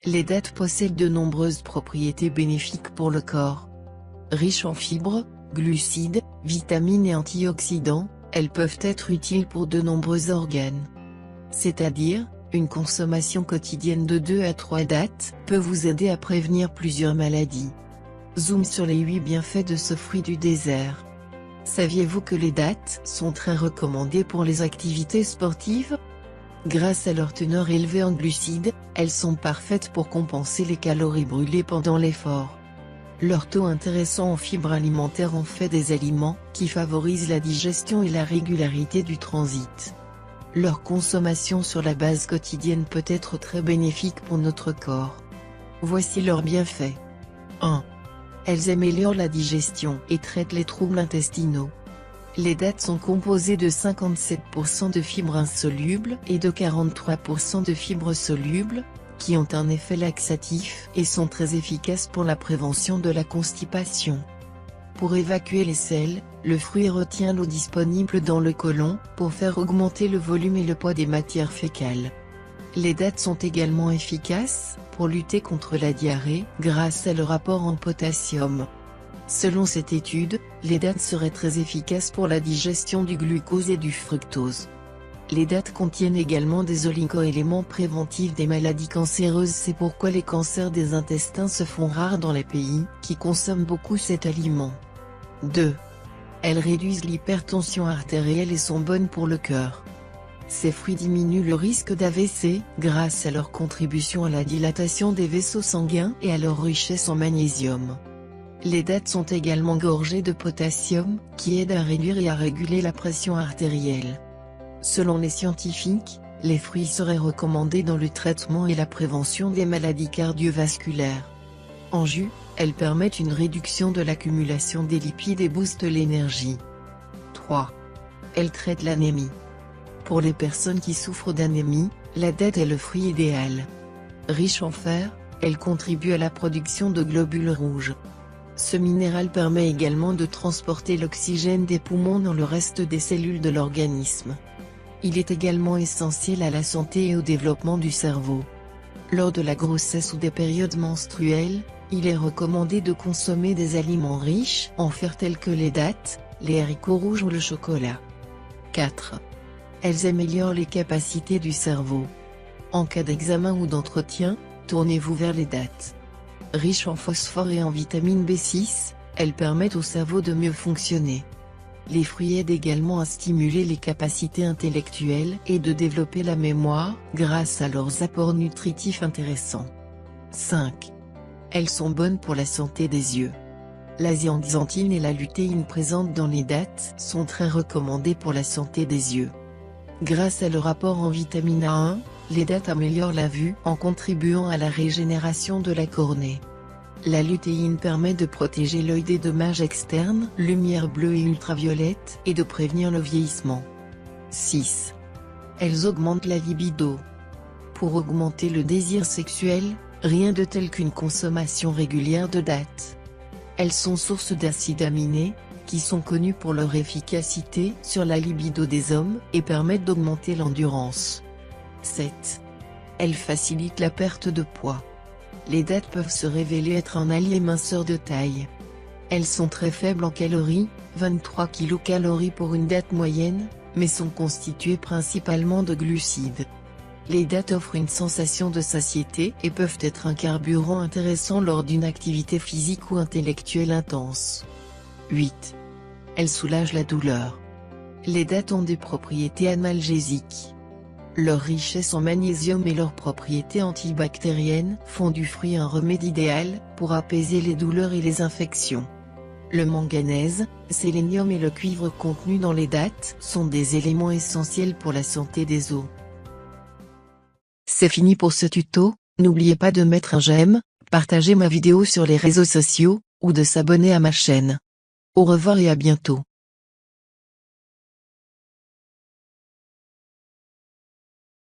Les dattes possèdent de nombreuses propriétés bénéfiques pour le corps. Riches en fibres, glucides, vitamines et antioxydants, elles peuvent être utiles pour de nombreux organes. C'est-à-dire, une consommation quotidienne de 2 à 3 dattes peut vous aider à prévenir plusieurs maladies. Zoom sur les 8 bienfaits de ce fruit du désert. Saviez-vous que les dattes sont très recommandées pour les activités sportives? Grâce à leur teneur élevée en glucides, elles sont parfaites pour compenser les calories brûlées pendant l'effort. Leur taux intéressant en fibres alimentaires en fait des aliments qui favorisent la digestion et la régularité du transit. Leur consommation sur la base quotidienne peut être très bénéfique pour notre corps. Voici leurs bienfaits. 1. Elles améliorent la digestion et traitent les troubles intestinaux. Les dattes sont composées de 57% de fibres insolubles et de 43% de fibres solubles, qui ont un effet laxatif et sont très efficaces pour la prévention de la constipation. Pour évacuer les selles, le fruit retient l'eau disponible dans le côlon, pour faire augmenter le volume et le poids des matières fécales. Les dattes sont également efficaces pour lutter contre la diarrhée grâce à leur apport en potassium. Selon cette étude, les dattes seraient très efficaces pour la digestion du glucose et du fructose. Les dattes contiennent également des oligo-éléments préventifs des maladies cancéreuses. C'est pourquoi les cancers des intestins se font rares dans les pays qui consomment beaucoup cet aliment. 2. Elles réduisent l'hypertension artérielle et sont bonnes pour le cœur. Ces fruits diminuent le risque d'AVC grâce à leur contribution à la dilatation des vaisseaux sanguins et à leur richesse en magnésium. Les dattes sont également gorgées de potassium, qui aide à réduire et à réguler la pression artérielle. Selon les scientifiques, les fruits seraient recommandés dans le traitement et la prévention des maladies cardiovasculaires. En jus, elles permettent une réduction de l'accumulation des lipides et boostent l'énergie. 3. Elles traitent l'anémie. Pour les personnes qui souffrent d'anémie, la date est le fruit idéal. Riche en fer, elle contribue à la production de globules rouges. Ce minéral permet également de transporter l'oxygène des poumons dans le reste des cellules de l'organisme. Il est également essentiel à la santé et au développement du cerveau. Lors de la grossesse ou des périodes menstruelles, il est recommandé de consommer des aliments riches en fer tels que les dattes, les haricots rouges ou le chocolat. 4. Elles améliorent les capacités du cerveau. En cas d'examen ou d'entretien, tournez-vous vers les dattes. Riches en phosphore et en vitamine B6, elles permettent au cerveau de mieux fonctionner. Les fruits aident également à stimuler les capacités intellectuelles et de développer la mémoire, grâce à leurs apports nutritifs intéressants. 5. Elles sont bonnes pour la santé des yeux. La zeaxanthine et la lutéine présentes dans les dattes sont très recommandées pour la santé des yeux. Grâce à leur apport en vitamine A1, les dattes améliorent la vue en contribuant à la régénération de la cornée. La lutéine permet de protéger l'œil des dommages externes, lumière bleue et ultraviolette, et de prévenir le vieillissement. 6. Elles augmentent la libido. Pour augmenter le désir sexuel, rien de tel qu'une consommation régulière de dattes. Elles sont source d'acides aminés, qui sont connus pour leur efficacité sur la libido des hommes et permettent d'augmenter l'endurance. 7. Elles facilitent la perte de poids. Les dattes peuvent se révéler être un allié minceur de taille. Elles sont très faibles en calories, 23 kcal pour une date moyenne, mais sont constituées principalement de glucides. Les dattes offrent une sensation de satiété et peuvent être un carburant intéressant lors d'une activité physique ou intellectuelle intense. 8. Elles soulagent la douleur. Les dattes ont des propriétés analgésiques. Leur richesse en magnésium et leurs propriétés antibactériennes font du fruit un remède idéal pour apaiser les douleurs et les infections. Le manganèse, sélénium et le cuivre contenus dans les dattes sont des éléments essentiels pour la santé des os. C'est fini pour ce tuto, n'oubliez pas de mettre un j'aime, partager ma vidéo sur les réseaux sociaux, ou de s'abonner à ma chaîne. Au revoir et à bientôt.